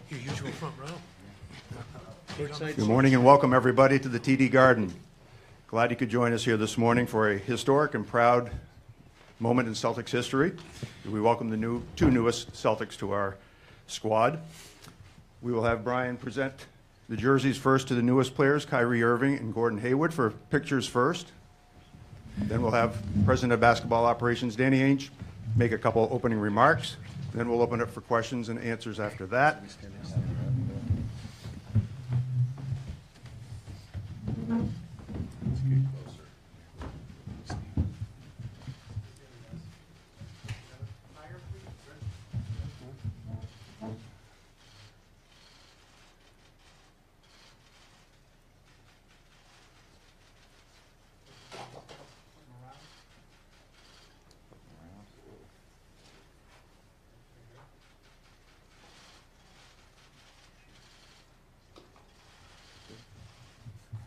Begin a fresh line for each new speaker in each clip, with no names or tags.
Your usual front row.
Good morning and welcome everybody to the TD Garden. Glad you could join us here this morning for a historic and proud moment in Celtics history. We welcome the two newest Celtics to our squad. We will have Brian present the jerseys first to the newest players, Kyrie, Irving, and Gordon Hayward, for pictures first. Then we'll have President of Basketball Operations, Danny Ainge, make a couple opening remarks. Then we'll open it for questions and answers after that.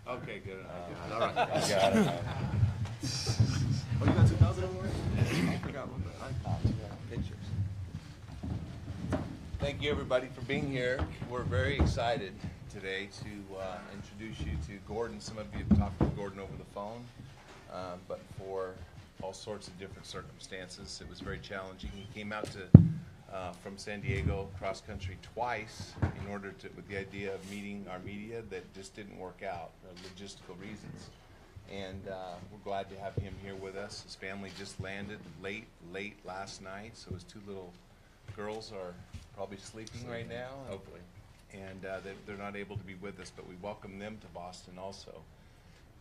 Okay, good. All right.
I got it.
Oh, you got 2,000 over there? I forgot what the pictures. Thank you, everybody, for being here. We're very excited today to introduce you to Gordon. Some of you have talked to Gordon over the phone, but for all sorts of different circumstances, it was very challenging. He came out from San Diego cross country twice in order to, with the idea of meeting our media that just didn't work out for logistical reasons. And we're glad to have him here with us. His family just landed late last night, so his two little girls are probably sleeping right now, hopefully. And they're not able to be with us, but we welcome them to Boston also.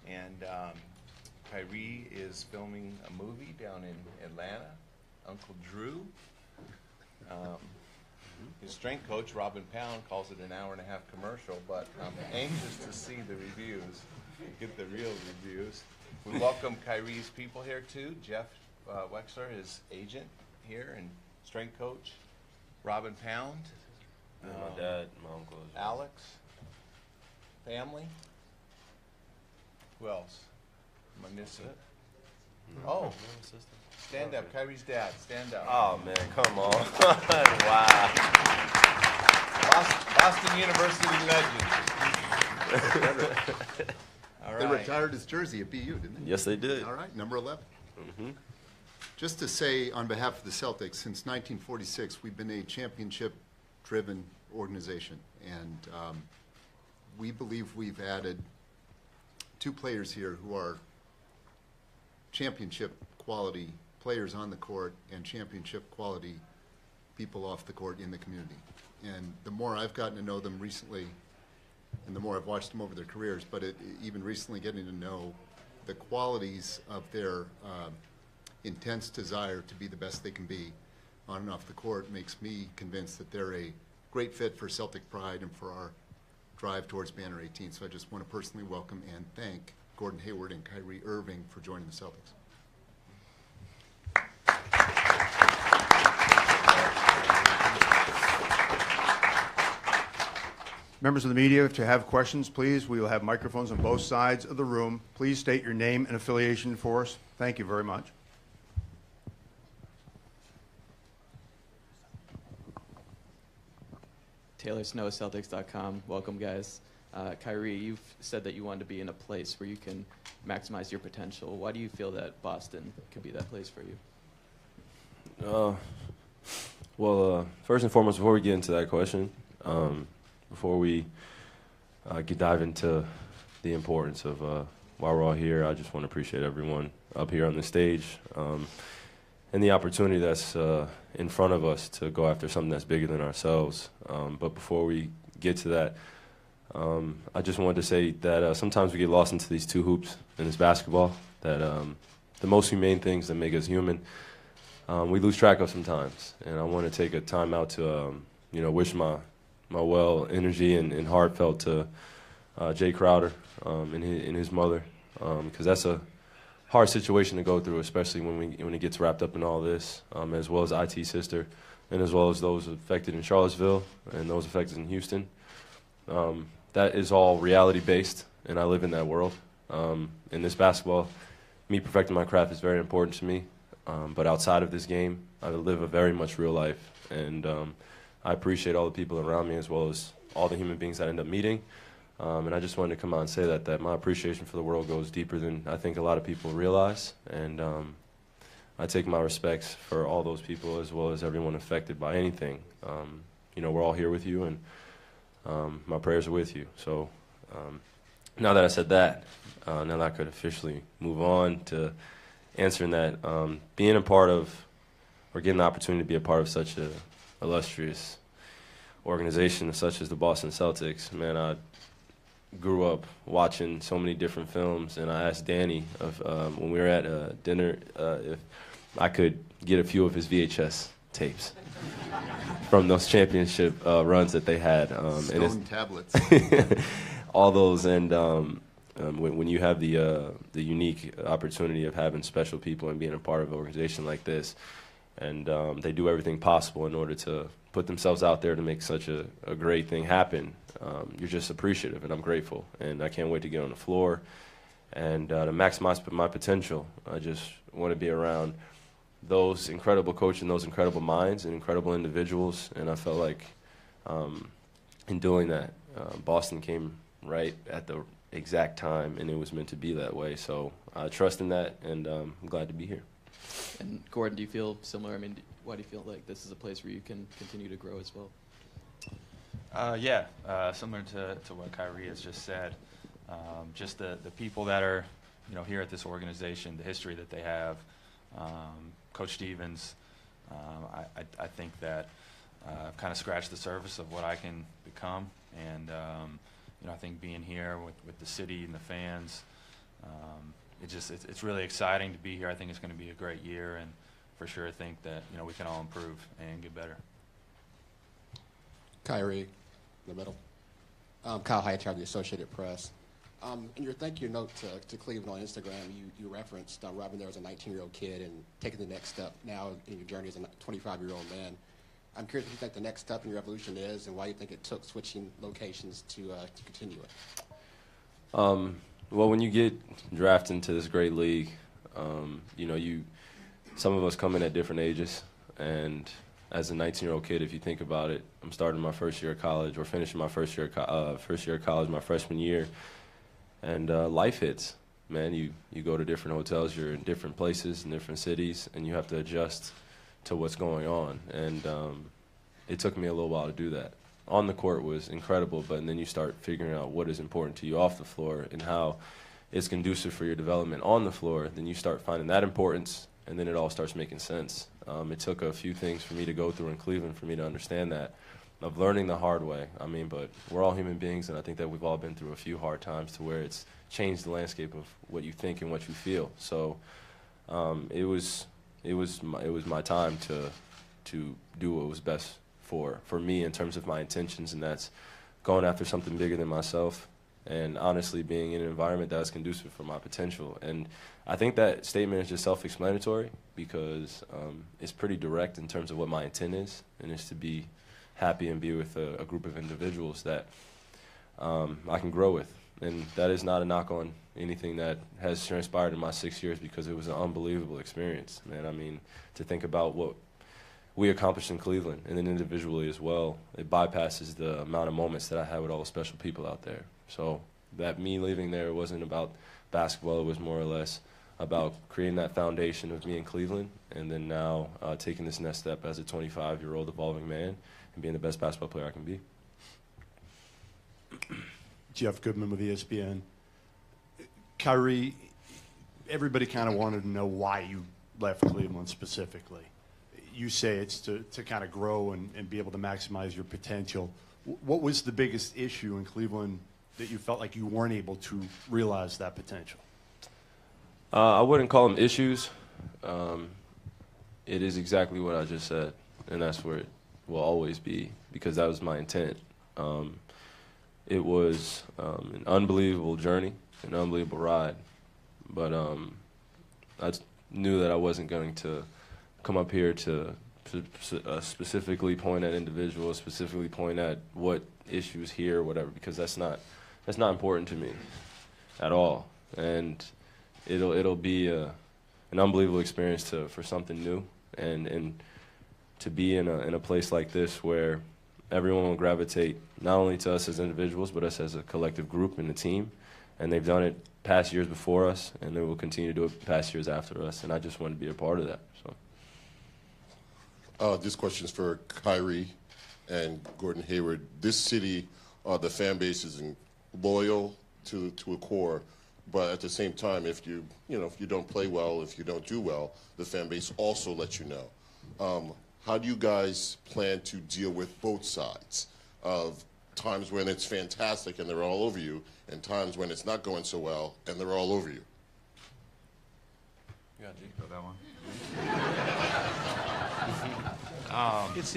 And Kyrie is filming a movie down in Atlanta, Uncle Drew. His strength coach, Robin Pound, calls it an hour-and-a-half commercial, but I'm anxious to see the reviews, get the real reviews. We welcome Kyrie's people here, too. Jeff Wexler, his agent here, and strength coach, Robin Pound.
My dad, my uncle.
Alex. Family. Who else? Am I missing it? Oh. Stand up, Kyrie's dad. Stand up.
Oh man, come on! Wow.
Boston University legend. All right.
They retired his jersey at BU, didn't they?
Yes, they did.
All right, number 11. Mm-hmm. Just to say, on behalf of the Celtics, since 1946, we've been a championship-driven organization, and we believe we've added two players here who are championship quality players on the court and championship quality people off the court in the community. And the more I've gotten to know them recently, and the more I've watched them over their careers, but even recently getting to know the qualities of their intense desire to be the best they can be on and off the court makes me convinced that they're a great fit for Celtic pride and for our drive towards Banner 18. So I just want to personally welcome and thank Gordon Hayward and Kyrie Irving for joining the Celtics.
Members of the media, if you have questions, please, we will have microphones on both sides of the room. Please state your name and affiliation for us. Thank you very much.
Taylor Snow, Celtics.com. Welcome, guys. Kyrie, you've said that you want to be in a place where you can maximize your potential. Why do you feel that Boston could be that place for you?
Well, first and foremost, before we get into that question, before we dive into the importance of why we're all here, I just want to appreciate everyone up here on the stage and the opportunity that's in front of us to go after something that's bigger than ourselves. But before we get to that, I just wanted to say that sometimes we get lost into these two hoops in this basketball, that the most humane things that make us human, we lose track of sometimes. And I want to take a time out to wish my well energy and heartfelt to Jay Crowder and his mother, because that's a hard situation to go through, especially when it gets wrapped up in all this, as well as IT sister, and as well as those affected in Charlottesville and those affected in Houston. That is all reality-based, and I live in that world. In this basketball, me perfecting my craft is very important to me, but outside of this game, I live a very much real life, and I appreciate all the people around me as well as all the human beings I end up meeting. And I just wanted to come out and say that my appreciation for the world goes deeper than I think a lot of people realize. And I take my respects for all those people as well as everyone affected by anything. We're all here with you, and my prayers are with you. So now that I said that, now that I could officially move on to answering that, being a part of, or getting the opportunity to be a part of such a illustrious organization such as the Boston Celtics, man, I grew up watching so many different films, and I asked Danny when we were at dinner if I could get a few of his VHS tapes from those championship runs that they had.
Stone tablets.
All those, and when you have the unique opportunity of having special people and being a part of an organization like this, and they do everything possible in order to put themselves out there to make such a great thing happen, you're just appreciative, and I'm grateful, and I can't wait to get on the floor and to maximize my potential. I just want to be around those incredible coaches and those incredible minds and incredible individuals, and I felt like in doing that, Boston came right at the exact time, and it was meant to be that way. So I trust in that, and I'm glad to be here.
And Gordon, do you feel similar? I mean, why do you feel like this is a place where you can continue to grow as well?
Similar to what Kyrie has just said. Just the people that are, here at this organization, the history that they have. Coach Stevens, I think that I've kind of scratched the surface of what I can become, and I think being here with the city and the fans, it's really exciting to be here. I think it's going to be a great year, and for sure I think that we can all improve and get better.
Kyrie, in the middle. Kyle Hightower of the Associated Press. In your thank you note to Cleveland on Instagram, you referenced Robin there as a 19-year-old kid and taking the next step now in your journey as a 25-year-old man. I'm curious what you think the next step in your evolution is and why you think it took switching locations to continue it.
Well, when you get drafted into this great league, some of us come in at different ages, and as a 19-year-old kid, if you think about it, I'm starting my first year of college or finishing my first year of college, my freshman year. And life hits, man. You go to different hotels, you're in different places, in different cities, and you have to adjust to what's going on. And it took me a little while to do that. On the court was incredible, but then you start figuring out what is important to you off the floor and how it's conducive for your development on the floor. Then you start finding that importance, and then it all starts making sense. It took a few things for me to go through in Cleveland for me to understand that, of learning the hard way. But we're all human beings, and I think that we've all been through a few hard times to where it's changed the landscape of what you think and what you feel. So it was my time to do what was best for me in terms of my intentions, and that's going after something bigger than myself and honestly being in an environment that's conducive for my potential. And I think that statement is just self-explanatory because it's pretty direct in terms of what my intent is, and it's to be happy and be with a group of individuals that I can grow with. And that is not a knock on anything that has transpired in my 6 years because it was an unbelievable experience, man. To think about what we accomplished in Cleveland and then individually as well, it bypasses the amount of moments that I had with all the special people out there. So that me leaving there wasn't about basketball, it was more or less about creating that foundation of me in Cleveland and then now taking this next step as a 25-year-old evolving man and being the best basketball player I can be.
Jeff Goodman with ESPN. Kyrie, everybody kind of wanted to know why you left Cleveland specifically. You say it's to kind of grow and be able to maximize your potential. What was the biggest issue in Cleveland that you felt like you weren't able to realize that potential?
I wouldn't call them issues. It is exactly what I just said, and that's where it will always be because that was my intent. It was an unbelievable journey, an unbelievable ride, but I knew that I wasn't going to come up here to specifically point at individuals, specifically point at what issues here or whatever, because that's not important to me at all. And it'll be an unbelievable experience for something new and to be in a place like this where everyone will gravitate not only to us as individuals, but us as a collective group and a team. And they've done it past years before us, and they will continue to do it past years after us. And I just want to be a part of that. So,
this question is for Kyrie and Gordon Hayward. This city, the fan base is loyal to a core, but at the same time, if you don't play well, if you don't do well, the fan base also lets you know. How do you guys plan to deal with both sides of times when it's fantastic and they're all over you, and times when it's not going so well and they're all over you?
Yeah, G, go that one.
It's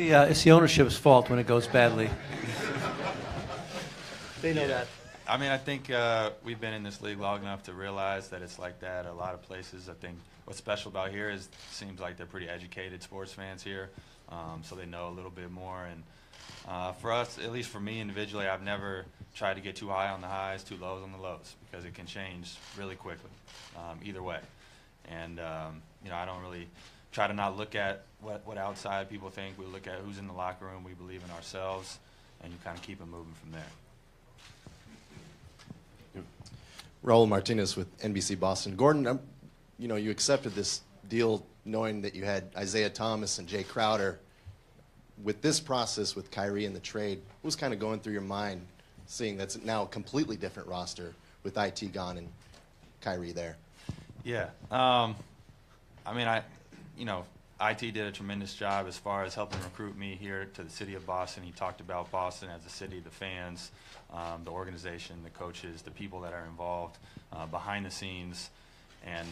the ownership's fault when it goes badly. They know that.
I mean, I think we've been in this league long enough to realize that it's like that a lot of places. I think what's special about here is it seems like they're pretty educated sports fans here, so they know a little bit more. And for us, at least for me individually, I've never tried to get too high on the highs, too low on the lows, because it can change really quickly, either way. And I don't really try to not look at what outside people think. We look at who's in the locker room. We believe in ourselves, and you kind of keep it moving from there.
Raul Martinez with NBC Boston. Gordon, you accepted this deal knowing that you had Isaiah Thomas and Jay Crowder. With this process with Kyrie and the trade, what was kind of going through your mind, seeing that's now a completely different roster with IT gone and Kyrie there?
Yeah. IT did a tremendous job as far as helping recruit me here to the city of Boston. He talked about Boston as a city, the fans, the organization, the coaches, the people that are involved behind the scenes. And,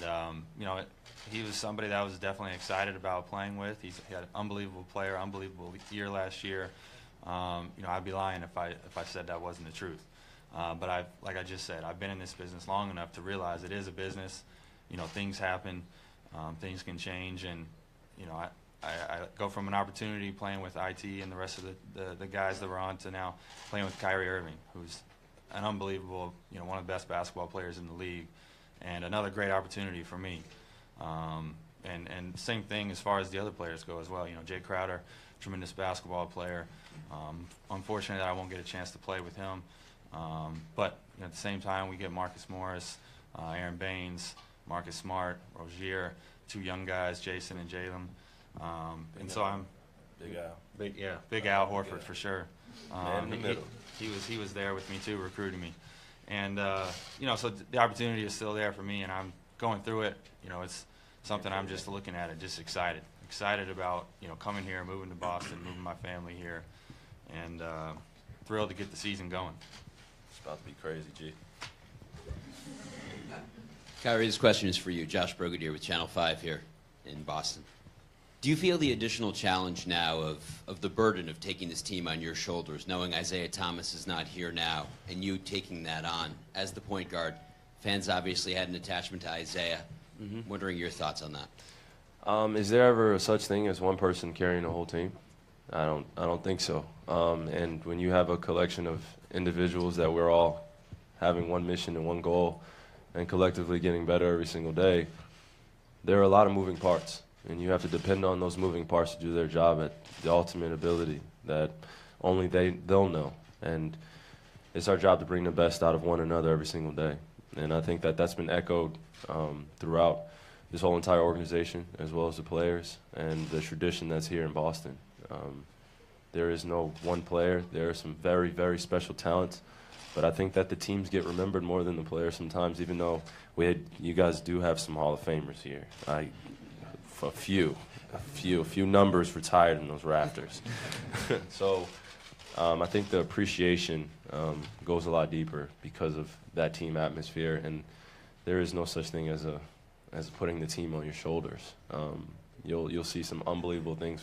he was somebody that I was definitely excited about playing with. He had an unbelievable player, unbelievable year last year. I'd be lying if I said that wasn't the truth. But like I just said, I've been in this business long enough to realize it is a business. Things happen, things can change, and I go from an opportunity playing with IT and the rest of the guys that were on to now playing with Kyrie Irving, who's an unbelievable, one of the best basketball players in the league, and another great opportunity for me. And same thing as far as the other players go as well. Jay Crowder, tremendous basketball player. Unfortunately, that I won't get a chance to play with him. But at the same time, we get Marcus Morris, Aaron Baines, Marcus Smart, Rozier, two young guys, Jason and Jalen. And so I'm
Big Al.
Big Al Horford for sure.
Man in the middle.
He was there with me too, recruiting me. And so the opportunity is still there for me, and I'm going through it. It's something I'm just looking at it, just excited about coming here, moving to Boston, moving my family here, and thrilled to get the season going.
It's about to be crazy, G.
Kyrie, this question is for you. Josh Brigadier with Channel 5 here in Boston. Do you feel the additional challenge now of the burden of taking this team on your shoulders, knowing Isaiah Thomas is not here now, and you taking that on as the point guard? Fans obviously had an attachment to Isaiah. Mm-hmm. Wondering your thoughts on that.
Is there ever such thing as one person carrying a whole team? I don't think so. And when you have a collection of individuals that we're all having one mission and one goal and collectively getting better every single day, there are a lot of moving parts. And you have to depend on those moving parts to do their job at the ultimate ability that only they'll know. And it's our job to bring the best out of one another every single day. And I think that's been echoed throughout this whole entire organization, as well as the players and the tradition that's here in Boston. There is no one player. There are some very, very special talents. But I think that the teams get remembered more than the players sometimes, even though you guys do have some Hall of Famers here. A few numbers retired in those rafters. So I think the appreciation goes a lot deeper because of that team atmosphere, and there is no such thing as putting the team on your shoulders. You'll see some unbelievable things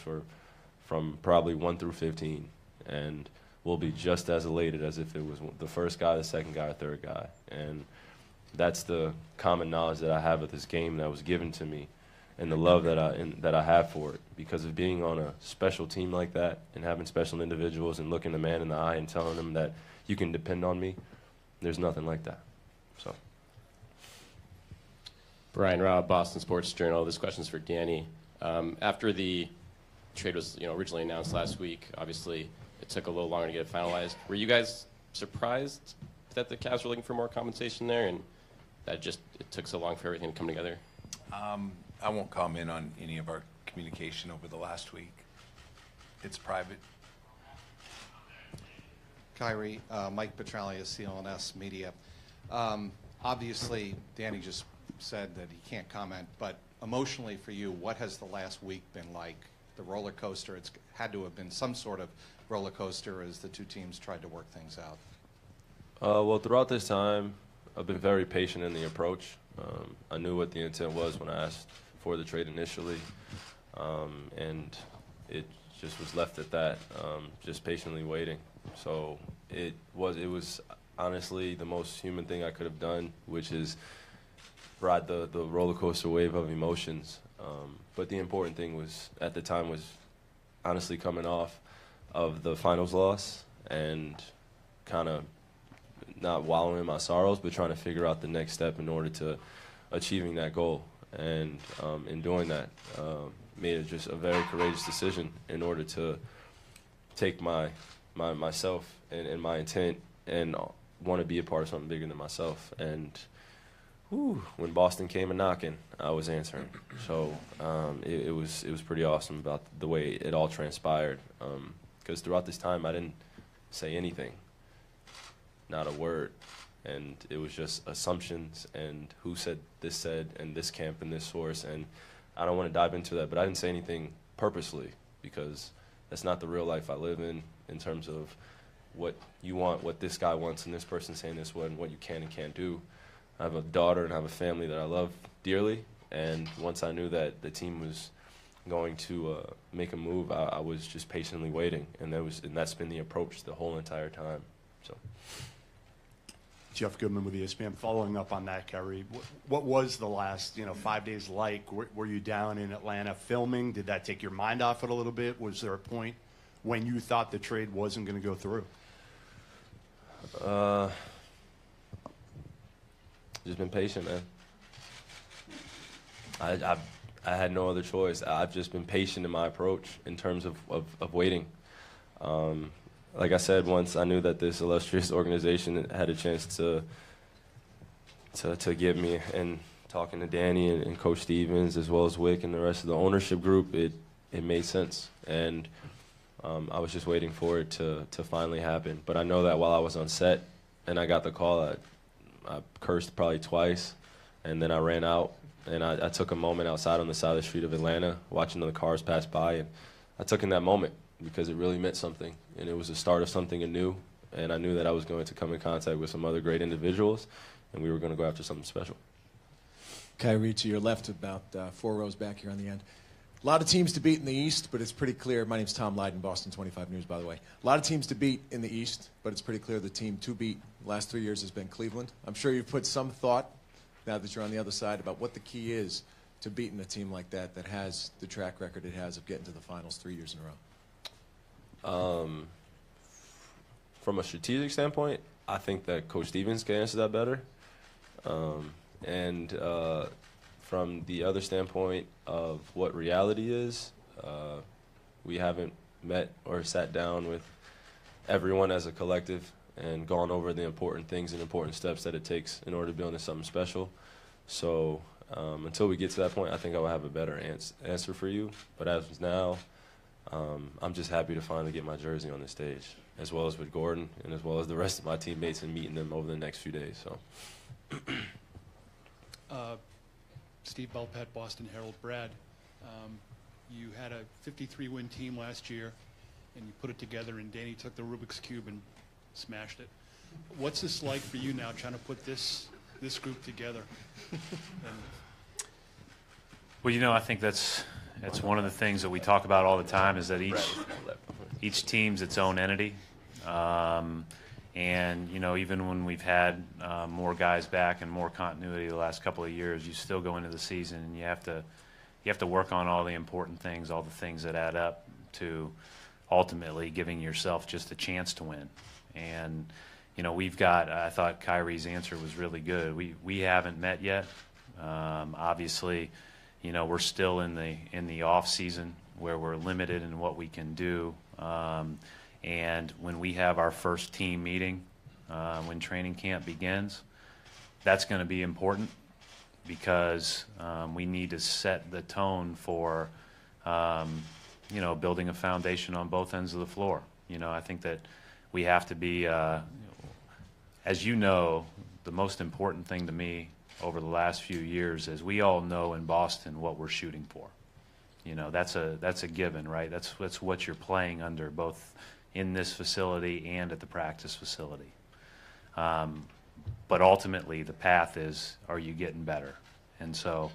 from probably 1 through 15, and we'll be just as elated as if it was the first guy, the second guy, third guy. And that's the common knowledge that I have of this game that was given to me, and the love that I have for it because of being on a special team like that and having special individuals and looking the man in the eye and telling them that you can depend on me. There's nothing like that. So,
Brian Robb, Boston Sports Journal. This question's for Danny. After the trade was originally announced last week. Obviously, it took a little longer to get it finalized. Were you guys surprised that the Cavs were looking for more compensation there, and that it took so long for everything to come together?
I won't comment on any of our communication over the last week. It's private.
Kyrie, Mike Petralia, CLNS Media. Obviously, Danny just said that he can't comment, but emotionally for you, what has the last week been like? The roller coaster, it's had to have been some sort of roller coaster as the two teams tried to work things out.
Well, throughout this time, I've been very patient in the approach. I knew what the intent was when I asked for the trade initially, and it just was left at that, just patiently waiting. So it was honestly the most human thing I could have done, which is ride the roller coaster wave of emotions. But the important thing was, at the time, was honestly coming off of the finals loss and kind of not wallowing in my sorrows, but trying to figure out the next step in order to achieving that goal. And in doing that, made it just a very courageous decision in order to take myself and my intent and want to be a part of something bigger than myself. And when Boston came a knocking, I was answering. So it was pretty awesome about the way it all transpired. Because throughout this time, I didn't say anything, not a word. And it was just assumptions and who said, and this camp and this source. And I don't want to dive into that, but I didn't say anything purposely because that's not the real life I live in terms of what you want, what this guy wants, and this person saying this one, and what you can and can't do. I have a daughter and I have a family that I love dearly, and once I knew that the team was going to make a move, I was just patiently waiting, and that's been the approach the whole entire time. So.
Jeff Goodman with ESPN. Following up on that, Kyrie, what was the last 5 days like? Were you down in Atlanta filming? Did that take your mind off it a little bit? Was there a point when you thought the trade wasn't going to go through?
Just been patient, man. I had no other choice. I've just been patient in my approach in terms of waiting. Like I said, once I knew that this illustrious organization had a chance to get me, and talking to Danny and Coach Stevens as well as Wick and the rest of the ownership group, it made sense. And I was just waiting for it to finally happen. But I know that while I was on set and I got the call, I cursed probably twice, and then I ran out, and I took a moment outside on the side of the street of Atlanta watching the cars pass by, and I took in that moment because it really meant something, and it was the start of something anew, and I knew that I was going to come in contact with some other great individuals, and we were going to go after something special.
Kyrie, to your left, about 4 rows back here on the end. A lot of teams to beat in the East, but it's pretty clear. My name's Tom Lydon, Boston 25 News, by the way. A lot of teams to beat in the East, but it's pretty clear the team to beat the last 3 years has been Cleveland. I'm sure you've put some thought, now that you're on the other side, about what the key is to beating a team like that has the track record it has of getting to the finals 3 years in a row.
From a strategic standpoint, I think that Coach Stevens can answer that better. And from the other standpoint of what reality is, we haven't met or sat down with everyone as a collective and gone over the important things and important steps that it takes in order to build into something special. So until we get to that point, I think I will have a better answer for you. But as of now, I'm just happy to finally get my jersey on the stage, as well as with Gordon and as well as the rest of my teammates, and meeting them over the next few days. So.
Steve Belpet, Boston Herald. Brad, you had a 53-win team last year, and you put it together, and Danny took the Rubik's Cube and smashed it. What's this like for you now, trying to put this group together?
Well, I think that's one of the things that we talk about all the time, is that each team's its own entity. And, even when we've had more guys back and more continuity the last couple of years, you still go into the season and you have to work on all the important things, all the things that add up to ultimately giving yourself just a chance to win. And, I thought Kyrie's answer was really good. We haven't met yet. Obviously, we're still in the off season. where we're limited in what we can do. And when we have our first team meeting, when training camp begins, that's going to be important because we need to set the tone for, building a foundation on both ends of the floor. I think that we have to be, as you know, the most important thing to me over the last few years is we all know in Boston what we're shooting for. That's a given, right? That's what you're playing under, both in this facility and at the practice facility. But ultimately, the path is, are you getting better? And so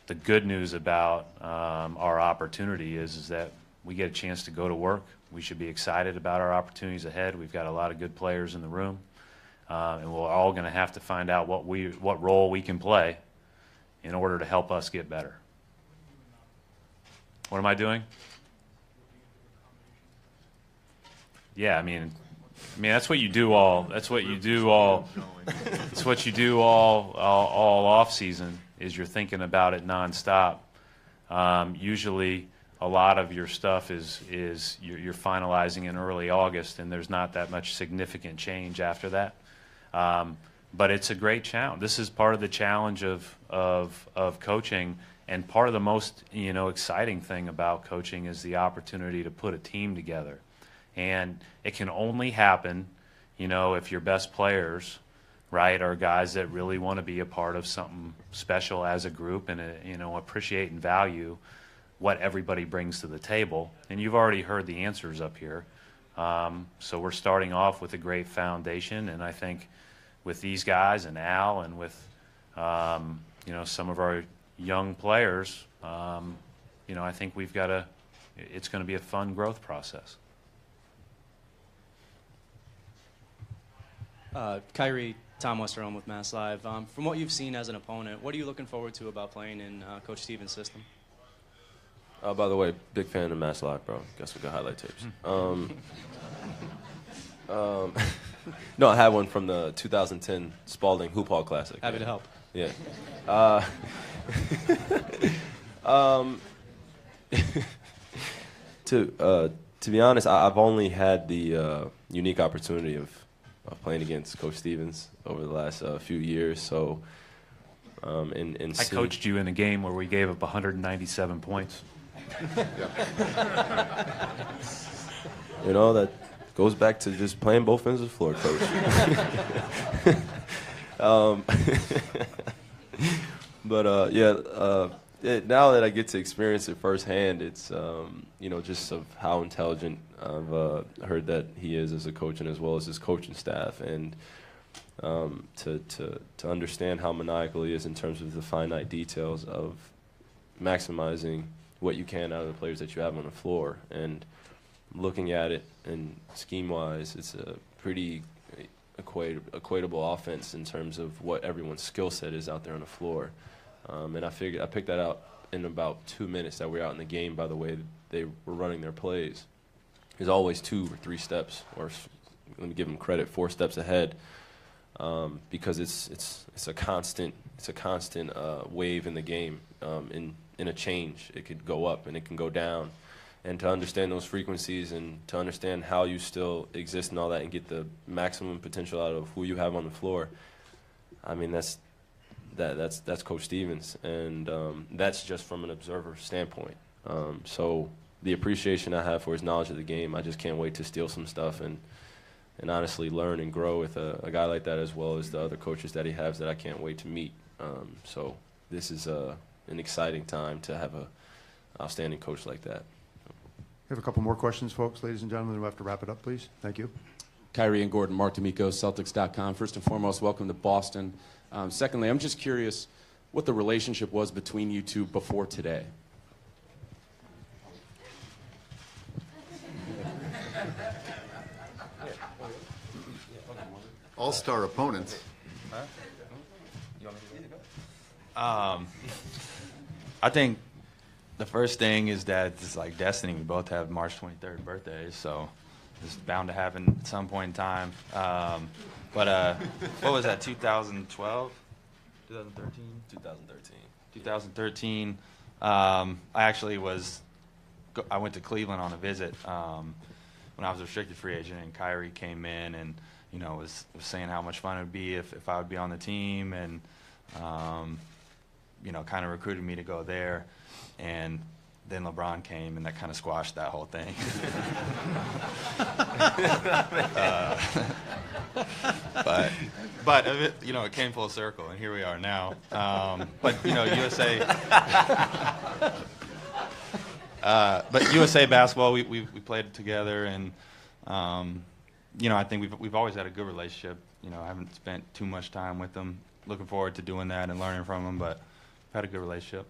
the good news about our opportunity is that we get a chance to go to work. We should be excited about our opportunities ahead. We've got a lot of good players in the room. And we're all going to have to find out what role we can play in order to help us get better. What am I doing? Yeah, I mean that's what you do all. That's what you do all. It's what you do all off season. Is you're thinking about it nonstop. Usually, a lot of your stuff is you're finalizing in early August, and there's not that much significant change after that. But it's a great challenge. This is part of the challenge of coaching, and part of the most exciting thing about coaching is the opportunity to put a team together. And it can only happen, if your best players, right, are guys that really want to be a part of something special as a group and appreciate and value what everybody brings to the table. And you've already heard the answers up here. So we're starting off with a great foundation, and I think with these guys and Al and with some of our young players, I think it's going to be a fun growth process.
Kyrie, Tom Westerholm with Mass Live. From what you've seen as an opponent, what are you looking forward to about playing in Coach Stevens' system?
By the way, big fan of Mass Live, bro. Got some good highlight tapes. No, I had one from the 2010 Spalding Hoop Hall Classic.
Happy to help.
Yeah. To be honest, I've only had the unique opportunity of playing against Coach Stevens over the last few years. So,
I coached you in a game where we gave up 197 points.
That goes back to just playing both ends of the floor, Coach. Now that I get to experience it firsthand, it's just of how intelligent I've heard that he is as a coach, and as well as his coaching staff, and to understand how maniacal he is in terms of the finite details of maximizing what you can out of the players that you have on the floor. And looking at it and scheme-wise, it's a pretty equatable offense in terms of what everyone's skill set is out there on the floor. And I picked that out in about 2 minutes that we were out in the game by the way they were running their plays. There's always 2 or 3 steps, or let me give them credit, 4 steps ahead, because it's a constant wave in the game. In a change, it could go up and it can go down. And to understand those frequencies and to understand how you still exist and all that and get the maximum potential out of who you have on the floor, I mean, that's Coach Stevens. And that's just from an observer standpoint. So the appreciation I have for his knowledge of the game, I just can't wait to steal some stuff and honestly learn and grow with a guy like that, as well as the other coaches that he has that I can't wait to meet. So this is an exciting time to have an outstanding coach like that.
We have a couple more questions, folks. Ladies and gentlemen, we have to wrap it up, please. Thank you.
Kyrie and Gordon, Mark D'Amico, Celtics.com. First and foremost, welcome to Boston. Secondly, I'm just curious what the relationship was between you two before today.
All-star opponents.
I think the first thing is that it's like destiny. We both have March 23rd birthdays, so it's bound to happen at some point in time. But what was that, 2012? 2013?
2013.
2013. I actually was I went to Cleveland on a visit when I was a restricted free agent, and Kyrie came in and was saying how much fun it would be if I would be on the team, and kind of recruited me to go there, and then LeBron came, and that kind of squashed that whole thing. But it came full circle, and here we are now. But USA. But USA basketball, we played together, and I think we've always had a good relationship. I haven't spent too much time with them. Looking forward to doing that and learning from them, but we've had a good relationship.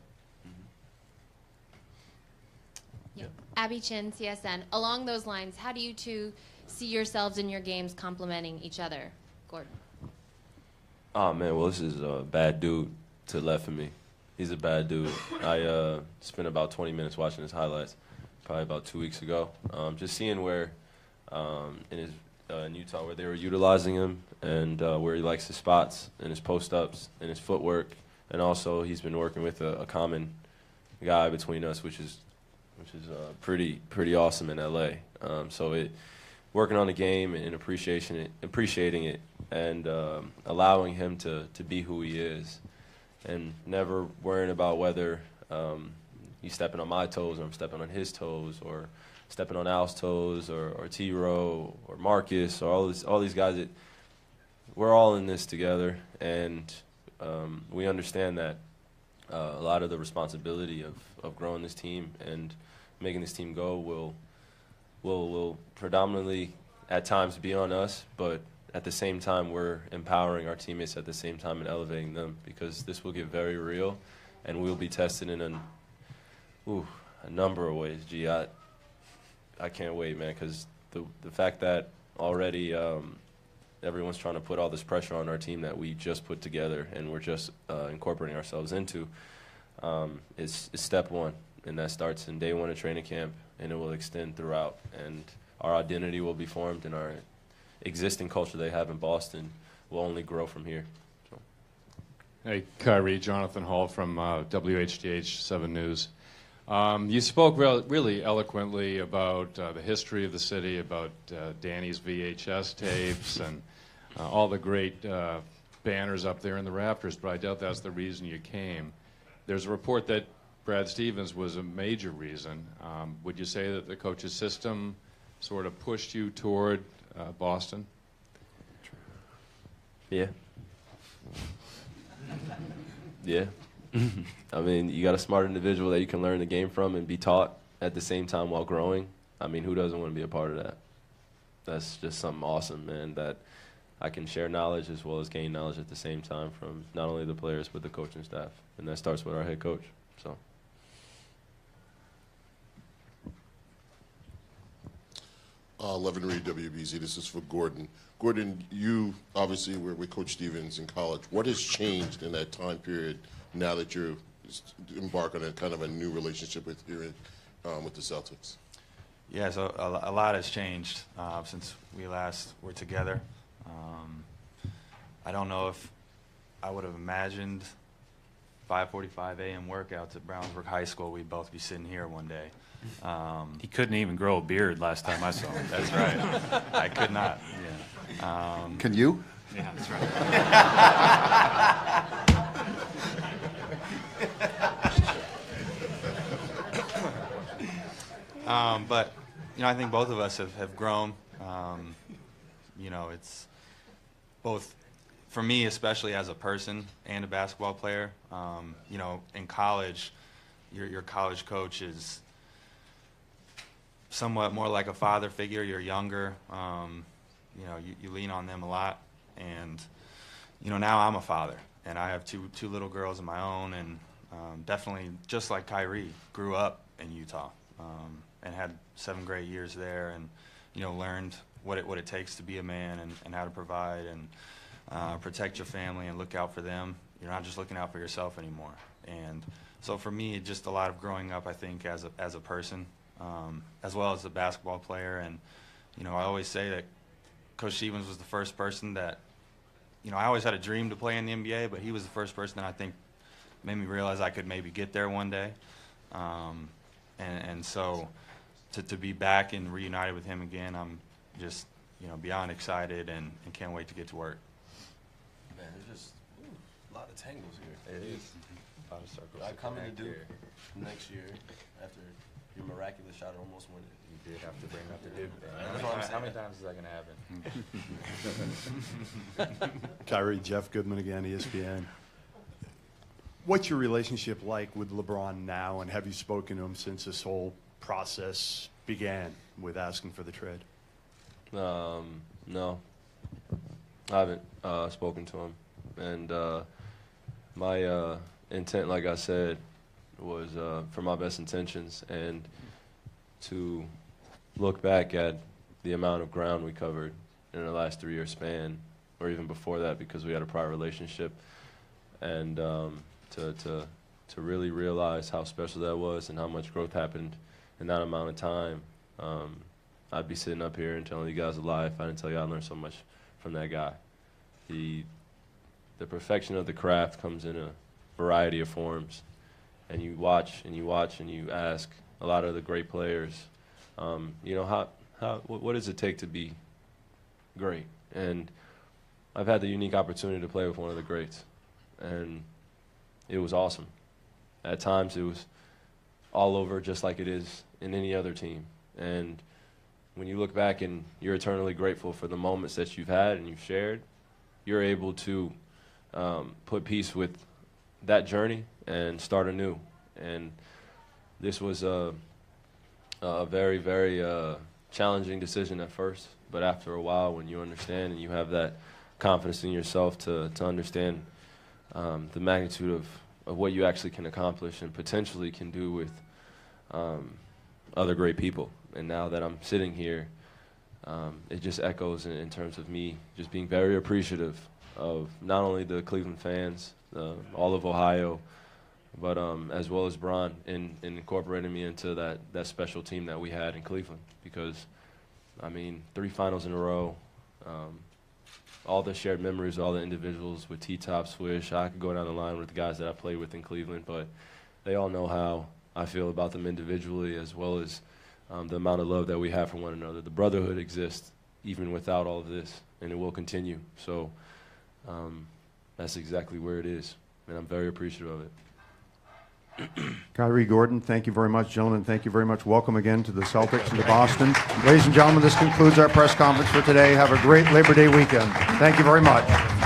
Yep. Abby Chin, CSN. Along those lines, how do you two see yourselves in your games complementing each other? Gordon.
Oh, man, well, this is a bad dude to the left of me. He's a bad dude. I spent about 20 minutes watching his highlights probably about 2 weeks ago. Just seeing where in Utah where they were utilizing him, and where he likes his spots and his post-ups and his footwork. And also he's been working with a common guy between us, which is pretty awesome in L.A. Working on the game and appreciating it, and allowing him to be who he is, and never worrying about whether he's stepping on my toes or I'm stepping on his toes, or stepping on Al's toes, or T-Row or Marcus, or all these guys. We're all in this together, and we understand that a lot of the responsibility of growing this team and making this team go will predominantly at times be on us, but at the same time we're empowering our teammates at the same time and elevating them, because this will get very real, and we'll be tested in a number of ways. Gee, I can't wait, man, because the fact that already everyone's trying to put all this pressure on our team that we just put together and we're just incorporating ourselves into is step one. And that starts in day one of training camp, and it will extend throughout. And our identity will be formed, and our existing culture they have in Boston will only grow from here. So.
Hey, Kyrie, Jonathan Hall from WHDH 7 News. You spoke really eloquently about the history of the city, about Danny's VHS tapes, and all the great banners up there in the rafters, but I doubt that's the reason you came. There's a report that Brad Stevens was a major reason. Would you say that the coach's system sort of pushed you toward Boston?
Yeah. Yeah. I mean, you got a smart individual that you can learn the game from and be taught at the same time while growing. I mean, who doesn't want to be a part of that? That's just something awesome, man, that I can share knowledge as well as gain knowledge at the same time from not only the players but the coaching staff. And that starts with our head coach. So.
Levin Reed, WBZ. This is for Gordon. Gordon, you obviously were with Coach Stevens in college. What has changed in that time period now that you're embarked on a kind of a new relationship with the Celtics?
Yeah, so a lot has changed since we last were together. I don't know if I would have imagined 5:45 a.m. workouts at Brownsburg High School. We'd both be sitting here one day.
He couldn't even grow a beard last time I saw him.
That's right. I could not. Yeah.
Can you?
Yeah, that's right. But I think both of us have grown. It's both for me, especially as a person and a basketball player. In college, your college coach is somewhat more like a father figure. You're younger. You lean on them a lot. And, now I'm a father. And I have two little girls of my own. And definitely, just like Kyrie, grew up in Utah and had 7 great years there, and, learned what it takes to be a man, and how to provide and protect your family and look out for them. You're not just looking out for yourself anymore. And so for me, just a lot of growing up, I think, as a person, as well as a basketball player. And, I always say that Coach Stevens was the first person that, I always had a dream to play in the NBA, but he was the first person that I think made me realize I could maybe get there one day. And so to be back and reunited with him again, I'm just, beyond excited and can't wait to get to work.
Man, there's just a lot of tangles here.
It is. A lot of circles.
I come into Duke next year after your miraculous shot almost won it.
You did have to bring up the Duke thing.
That's what I'm saying.
How many times is that going to happen?
Kyrie, Jeff Goodman again, ESPN. What's your relationship like with LeBron now, and have you spoken to him since this whole process began with asking for the trade?
No, I haven't spoken to him, and my intent, like I said, was for my best intentions and to look back at the amount of ground we covered in the last 3-year span, or even before that, because we had a prior relationship, and to really realize how special that was and how much growth happened in that amount of time. I'd be sitting up here and telling you guys a lie if I didn't tell you I learned so much from that guy. The perfection of the craft comes in a variety of forms, and you watch and you watch and you ask a lot of the great players, what does it take to be great? And I've had the unique opportunity to play with one of the greats, and it was awesome. At times it was all over, just like it is in any other team. And when you look back and you're eternally grateful for the moments that you've had and you've shared, you're able to put peace with that journey and start anew. And this was a very, very challenging decision at first, but after a while, when you understand and you have that confidence in yourself to understand the magnitude of what you actually can accomplish and potentially can do with other great people. And now that I'm sitting here, it just echoes in terms of me just being very appreciative of not only the Cleveland fans, all of Ohio, but as well as Bron in incorporating me into that special team that we had in Cleveland. Because, 3 finals in a row, all the shared memories, all the individuals with T-Top, Swish. I could go down the line with the guys that I played with in Cleveland, but they all know how I feel about them individually, as well as the amount of love that we have for one another. The brotherhood exists even without all of this, and it will continue. So that's exactly where it is, and I'm very appreciative of it.
Kyrie, Gordon, thank you very much. Gentlemen, thank you very much. Welcome again to the Celtics and to Boston. Ladies and gentlemen, this concludes our press conference for today. Have a great Labor Day weekend. Thank you very much.